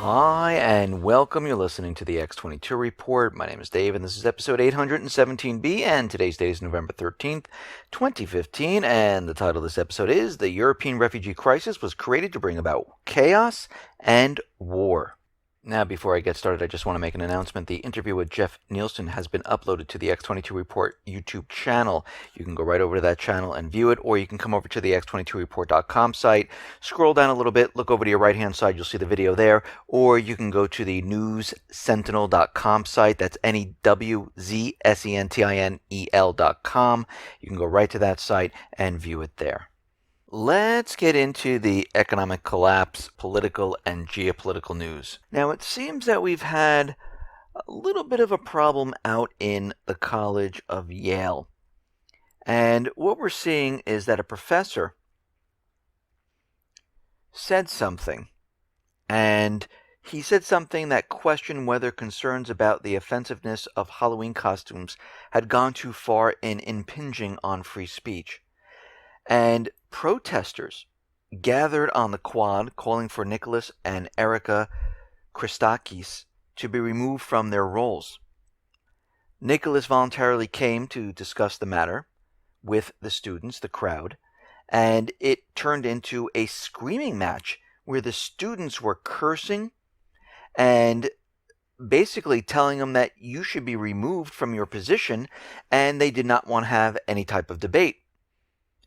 Hi, and welcome. You're listening to the X22 Report. My name is Dave, and this is episode 817B, and today's date is November 13th, 2015, and the title of this episode is The European Refugee Crisis Was Created to Bring About Chaos and War. Now, before I get started, I just want to make an announcement. The interview with Jeff Nielsen has been uploaded to the X22 Report YouTube channel. You can go right over to that channel and view it, or you can come over to the X22Report.com site, scroll down a little bit, look over to your right-hand side, you'll see the video there, or you can go to the newssentinel.com site. That's NEWZSENTINEL.com. You can go right to that site and view it there. Let's get into the economic collapse, political and geopolitical news. Now, it seems that we've had a little bit of a problem out in the College of Yale. And what we're seeing is that a professor said something, and he said something that questioned whether concerns about the offensiveness of Halloween costumes had gone too far in impinging on free speech. And protesters gathered on the quad calling for Nicholas and Erica Christakis to be removed from their roles. Nicholas voluntarily came to discuss the matter with the students, the crowd, and it turned into a screaming match where the students were cursing and basically telling them that you should be removed from your position, and they did not want to have any type of debate.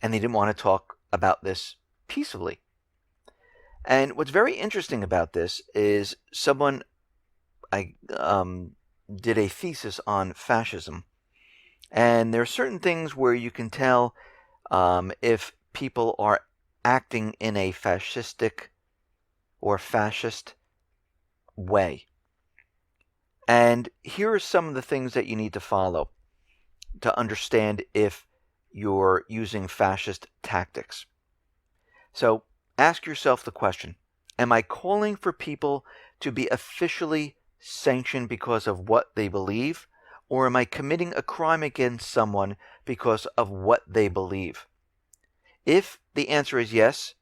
And they didn't want to talk about this peacefully. And what's very interesting about this is I did a thesis on fascism. And there are certain things where you can tell if people are acting in a fascistic or fascist way. And here are some of the things that you need to follow to understand if you're using fascist tactics. So ask yourself the question, am I calling for people to be officially sanctioned because of what they believe, or am I committing a crime against someone because of what they believe? If the answer is yes,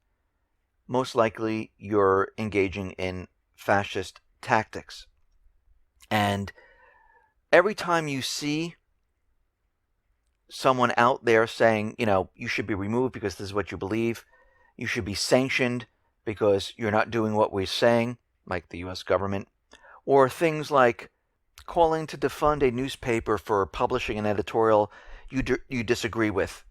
most likely you're engaging in fascist tactics. And every time you see someone out there saying, you should be removed because this is what you believe, you should be sanctioned because you're not doing what we're saying, like the U.S. government, or things like calling to defund a newspaper for publishing an editorial you disagree with.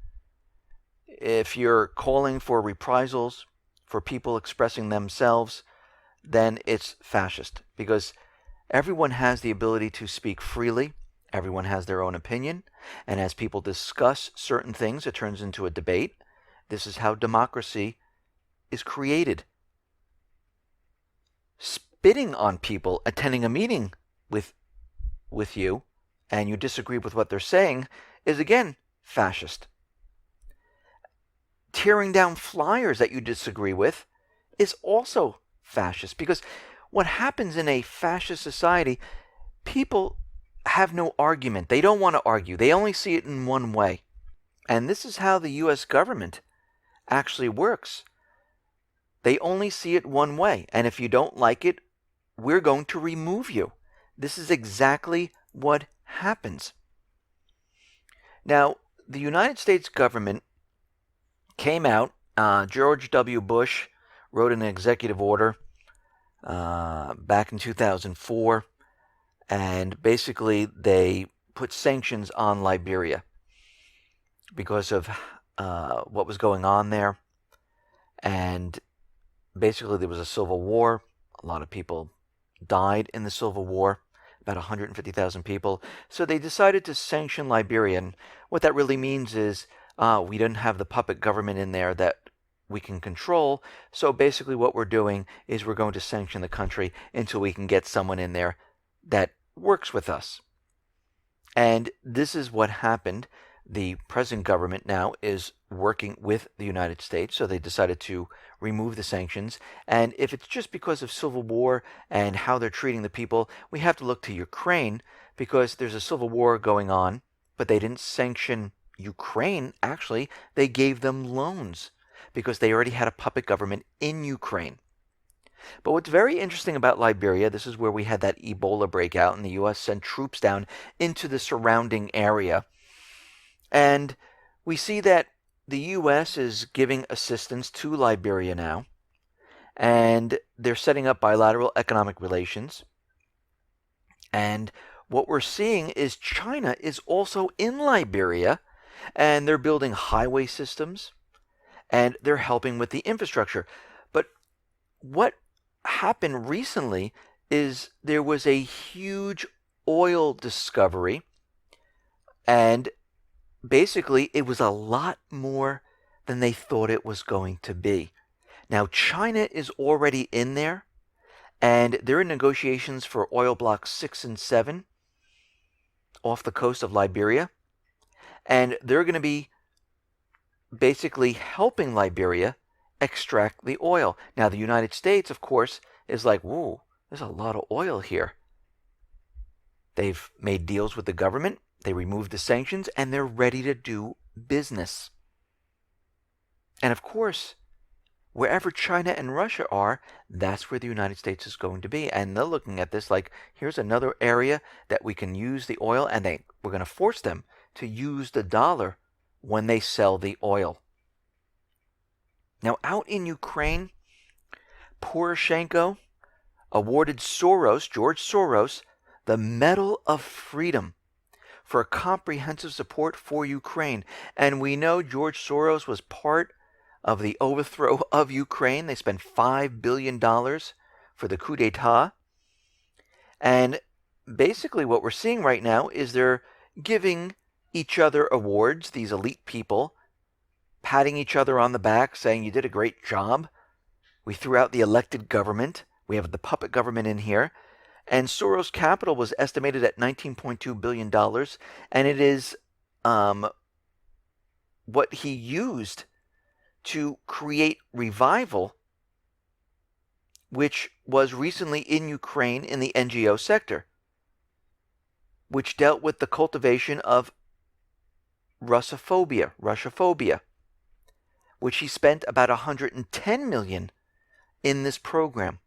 If you're calling for reprisals for people expressing themselves, then it's fascist, because everyone has the ability to speak freely. Everyone has their own opinion, and as people discuss certain things, it turns into a debate. This is how democracy is created. Spitting on people attending a meeting with you, and you disagree with what they're saying, is again fascist. Tearing down flyers that you disagree with is also fascist, because what happens in a fascist society, people have no argument. They don't want to argue. They only see it in one way. And this is how the U.S. government actually works. They only see it one way. And if you don't like it, we're going to remove you. This is exactly what happens. Now, the United States government came out. George W. Bush wrote an executive order back in 2004. And basically, they put sanctions on Liberia because of what was going on there. And basically, there was a civil war. A lot of people died in the civil war, about 150,000 people. So they decided to sanction Liberia. And what that really means is we didn't have the puppet government in there that we can control. So basically, what we're doing is we're going to sanction the country until we can get someone in there that works with us. And this is what happened. The present government now is working with the United States, so they decided to remove the sanctions. And if it's just because of civil war and how they're treating the people, we have to look to Ukraine, because there's a civil war going on, but they didn't sanction Ukraine. Actually, they gave them loans because they already had a puppet government in Ukraine. But what's very interesting about Liberia, this is where we had that Ebola breakout, and the U.S. sent troops down into the surrounding area. And we see that the U.S. is giving assistance to Liberia now, and they're setting up bilateral economic relations. And what we're seeing is China is also in Liberia, and they're building highway systems, and they're helping with the infrastructure. But what happened recently is there was a huge oil discovery, and basically it was a lot more than they thought it was going to be. Now, China is already in there, and they're in negotiations for oil blocks 6 and 7 off the coast of Liberia, and they're going to be basically helping Liberia extract the oil. Now, the United States, of course, is like, whoa, there's a lot of oil here. They've made deals with the government, they removed the sanctions, and they're ready to do business. And of course, wherever China and Russia are, that's where the United States is going to be. And they're looking at this like, here's another area that we can use the oil, and we're going to force them to use the dollar when they sell the oil. Now, out in Ukraine, Poroshenko awarded George Soros, the Medal of Freedom for comprehensive support for Ukraine. And we know George Soros was part of the overthrow of Ukraine. They spent $5 billion for the coup d'etat. And basically what we're seeing right now is they're giving each other awards, these elite people, patting each other on the back, saying you did a great job. We threw out the elected government. We have the puppet government in here. And Soros' capital was estimated at $19.2 billion. And it is what he used to create Revival, which was recently in Ukraine in the NGO sector, which dealt with the cultivation of Russophobia, which he spent about $110 million in this program.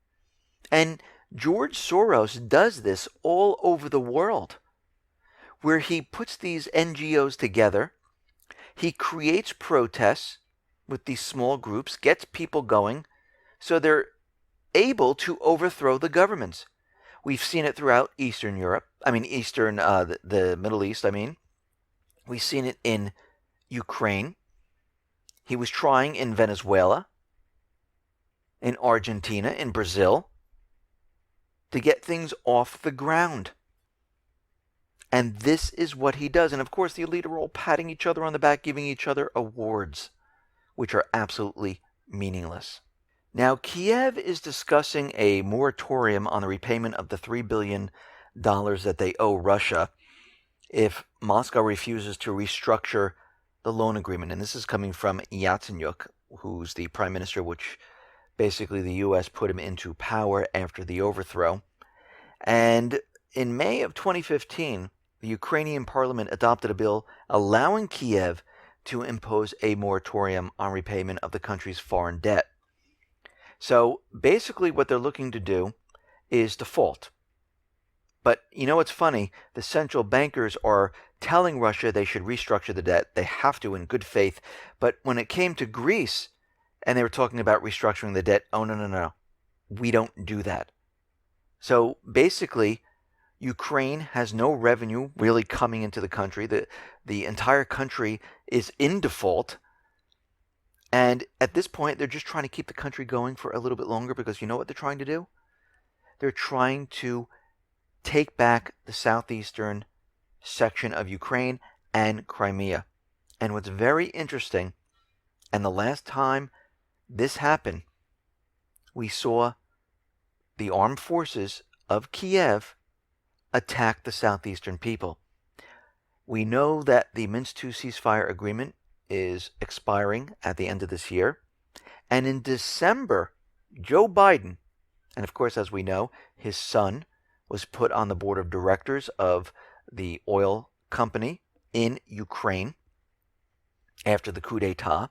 And George Soros does this all over the world, where he puts these NGOs together, he creates protests with these small groups, gets people going, so they're able to overthrow the governments. We've seen it throughout Eastern Europe. The Middle East, We've seen it in Ukraine. He was trying in Venezuela, in Argentina, in Brazil, to get things off the ground. And this is what he does. And of course, the elite are all patting each other on the back, giving each other awards, which are absolutely meaningless. Now, Kiev is discussing a moratorium on the repayment of the $3 billion that they owe Russia if Moscow refuses to restructure the loan agreement. And this is coming from Yatsenyuk, who's the prime minister, which basically the U.S. put him into power after the overthrow. And in May of 2015, the Ukrainian parliament adopted a bill allowing Kiev to impose a moratorium on repayment of the country's foreign debt. So basically what they're looking to do is default. But you know what's funny? The central bankers are telling Russia they should restructure the debt. They have to in good faith. But when it came to Greece and they were talking about restructuring the debt, oh, no. We don't do that. So basically, Ukraine has no revenue really coming into the country. The entire country is in default. And at this point, they're just trying to keep the country going for a little bit longer because you know what they're trying to do? They're trying to take back the southeastern section of Ukraine and Crimea. And what's very interesting, and the last time this happened, we saw the armed forces of Kiev attack the southeastern people. We know that the Minsk II ceasefire agreement is expiring at the end of this year. And in December, Joe Biden, and of course, as we know, his son was put on the board of directors of the oil company in Ukraine after the coup d'etat.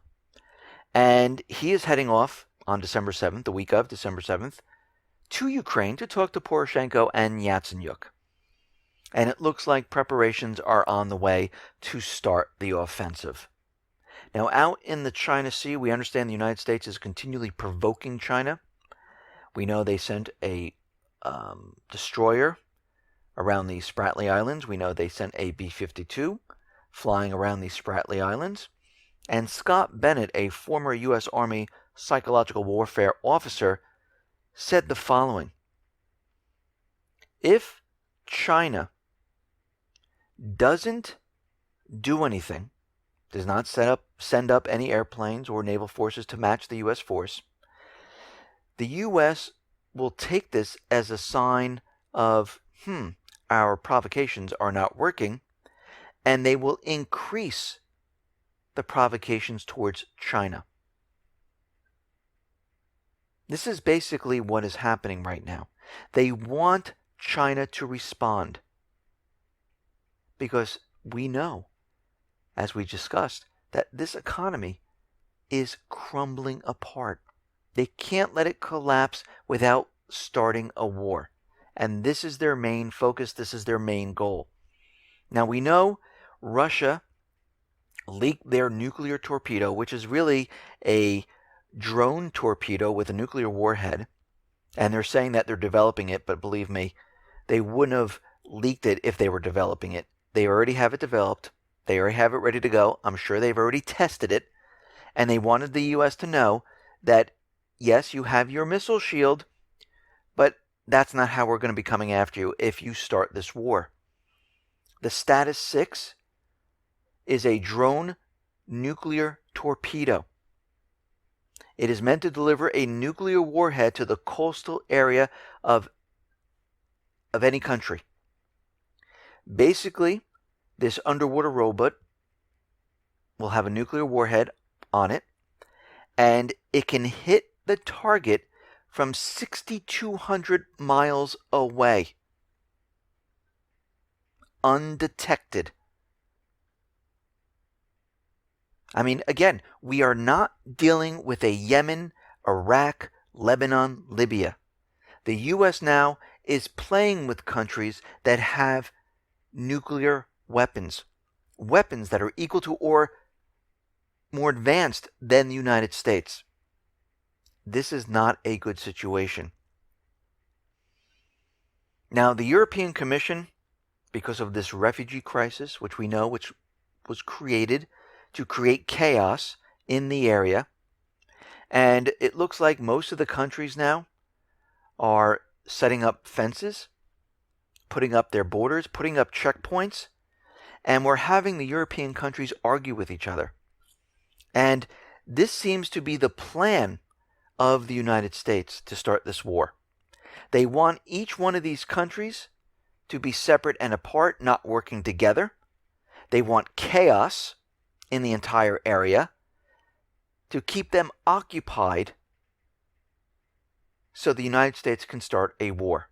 And he is heading off on December 7th, the week of December 7th, to Ukraine to talk to Poroshenko and Yatsenyuk. And it looks like preparations are on the way to start the offensive. Now, out in the China Sea, we understand the United States is continually provoking China. We know they sent a destroyer around the Spratly Islands. We know they sent a B-52 flying around the Spratly Islands. And Scott Bennett, a former U.S. Army psychological warfare officer, said the following: if China doesn't do anything, does not send up any airplanes or naval forces to match the U.S. force, the U.S. will take this as a sign of, our provocations are not working, and they will increase the provocations towards China. This is basically what is happening right now. They want China to respond because we know, as we discussed, that this economy is crumbling apart. They can't let it collapse without starting a war. And this is their main focus. This is their main goal. Now, we know Russia leaked their nuclear torpedo, which is really a drone torpedo with a nuclear warhead. And they're saying that they're developing it, but believe me, they wouldn't have leaked it if they were developing it. They already have it developed. They already have it ready to go. I'm sure they've already tested it. And they wanted the U.S. to know that, yes, you have your missile shield, but that's not how we're going to be coming after you if you start this war. The Status 6 is a drone nuclear torpedo. It is meant to deliver a nuclear warhead to the coastal area of any country. Basically, this underwater robot will have a nuclear warhead on it, and it can hit the target from 6,200 miles away, undetected. I mean, again, we are not dealing with a Yemen, Iraq, Lebanon, Libya. The U.S. now is playing with countries that have nuclear weapons. Weapons that are equal to or more advanced than the United States. This is not a good situation. Now, the European Commission, because of this refugee crisis, which we know which was created to create chaos in the area, and it looks like most of the countries now are setting up fences, putting up their borders, putting up checkpoints, and we're having the European countries argue with each other. And this seems to be the plan of the United States to start this war. They want each one of these countries to be separate and apart, not working together. They want chaos in the entire area to keep them occupied so the United States can start a war.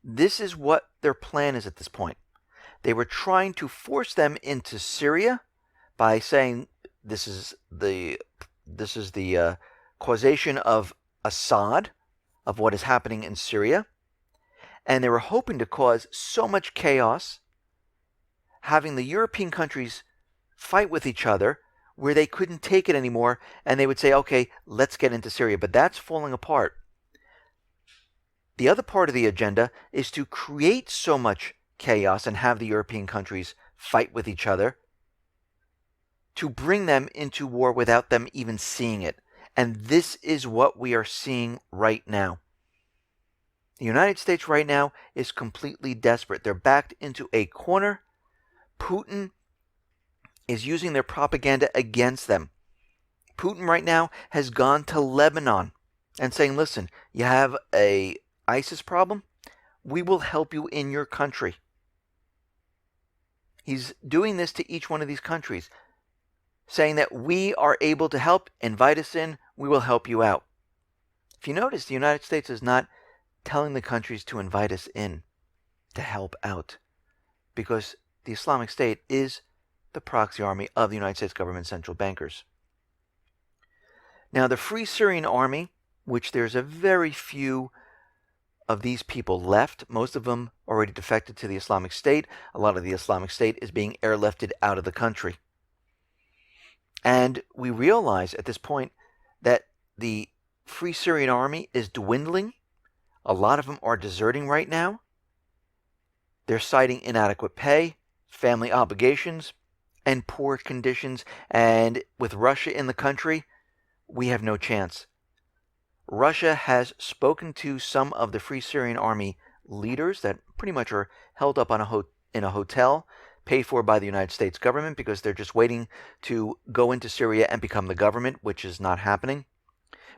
This is what their plan is at this point. They were trying to force them into Syria by saying this is the causation of Assad, of what is happening in Syria. And they were hoping to cause so much chaos, having the European countries fight with each other where they couldn't take it anymore, and they would say, okay, let's get into Syria. But that's falling apart. The other part of the agenda is to create so much chaos and have the European countries fight with each other to bring them into war without them even seeing it. And this is what we are seeing right now. The United States right now is completely desperate. They're backed into a corner. Putin is using their propaganda against them. Putin right now has gone to Lebanon and saying, listen, you have a ISIS problem? We will help you in your country. He's doing this to each one of these countries, saying that we are able to help, invite us in, we will help you out. If you notice, the United States is not telling the countries to invite us in, to help out, because the Islamic State is the proxy army of the United States government central bankers. Now, the Free Syrian Army, which there's a very few of these people left. Most of them already defected to the Islamic State. A lot of the Islamic State is being airlifted out of the country. And we realize at this point that the Free Syrian Army is dwindling. A lot of them are deserting right now. They're citing inadequate pay, family obligations, and poor conditions. And with Russia in the country, we have no chance. Russia has spoken to some of the Free Syrian Army leaders that pretty much are held up on in a hotel paid for by the United States government because they're just waiting to go into Syria and become the government, which is not happening.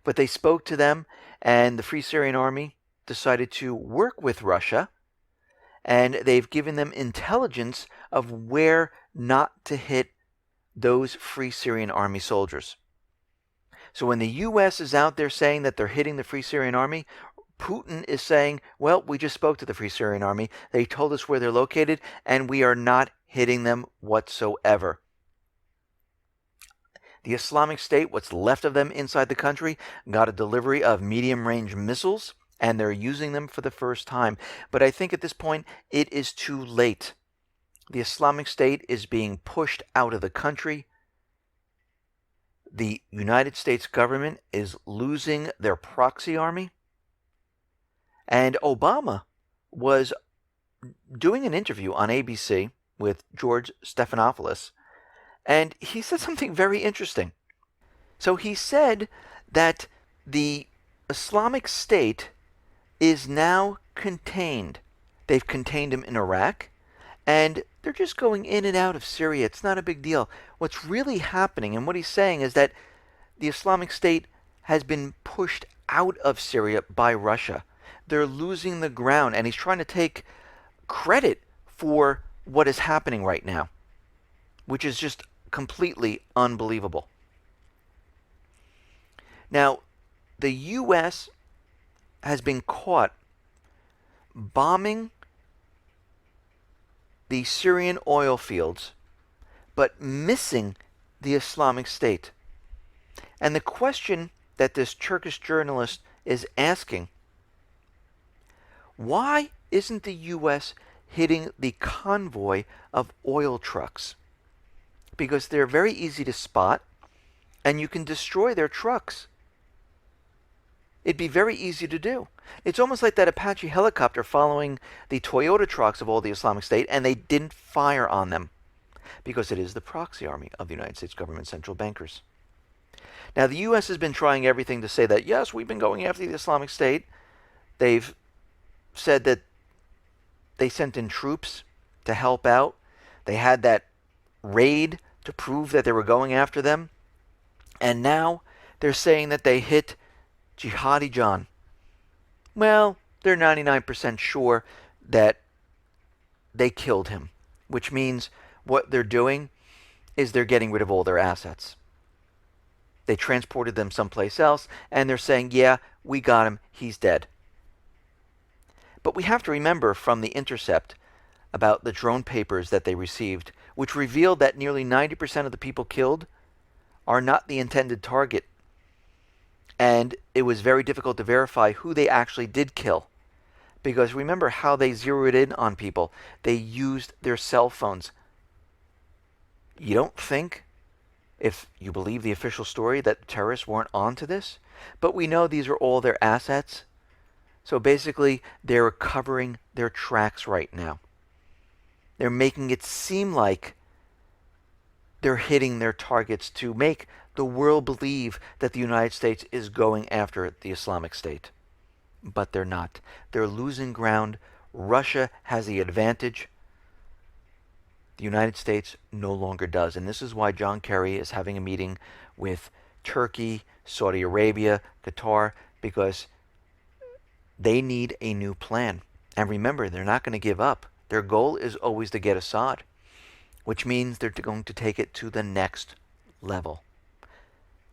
But they spoke to them, and the Free Syrian Army decided to work with Russia, and they've given them intelligence of where not to hit those Free Syrian Army soldiers. So when the U.S. is out there saying that they're hitting the Free Syrian Army, Putin is saying, well, we just spoke to the Free Syrian Army. They told us where they're located, and we are not hitting them whatsoever. The Islamic State, what's left of them inside the country, got a delivery of medium-range missiles, and they're using them for the first time. But I think at this point, it is too late. The Islamic State is being pushed out of the country. The United States government is losing their proxy army. And Obama was doing an interview on ABC with George Stephanopoulos, and he said something very interesting. So he said that the Islamic State is now contained. They've contained them in Iraq, and they're just going in and out of Syria. It's not a big deal. What's really happening, and what he's saying, is that the Islamic State has been pushed out of Syria by Russia. They're losing the ground, and he's trying to take credit for what is happening right now, which is just completely unbelievable. Now, the U.S. has been caught bombing the Syrian oil fields, but missing the Islamic State. And the question that this Turkish journalist is asking, why isn't the U.S. hitting the convoy of oil trucks? Because they're very easy to spot, and you can destroy their trucks. It'd be very easy to do. It's almost like that Apache helicopter following the Toyota trucks of all the Islamic State, and they didn't fire on them because it is the proxy army of the United States government central bankers. Now, the U.S. has been trying everything to say that, yes, we've been going after the Islamic State. They've said that they sent in troops to help out. They had that raid to prove that they were going after them. And now they're saying that they hit Jihadi John. Well, they're 99% sure that they killed him, which means what they're doing is they're getting rid of all their assets. They transported them someplace else, and they're saying, yeah, we got him, he's dead. But we have to remember from The Intercept about the drone papers that they received, which revealed that nearly 90% of the people killed are not the intended target. And it was very difficult to verify who they actually did kill. Because remember how they zeroed in on people. They used their cell phones. You don't think, if you believe the official story, that terrorists weren't onto this? But we know these are all their assets. So basically, they're covering their tracks right now. They're making it seem like they're hitting their targets to make the world believe that the United States is going after the Islamic State. But they're not. They're losing ground. Russia has the advantage. The United States no longer does. And this is why John Kerry is having a meeting with Turkey, Saudi Arabia, Qatar, because they need a new plan. And remember, they're not going to give up. Their goal is always to get Assad, which means they're going to take it to the next level.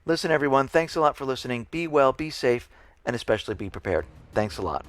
Listen, everyone, thanks a lot for listening. Be well, be safe, and especially be prepared. Thanks a lot.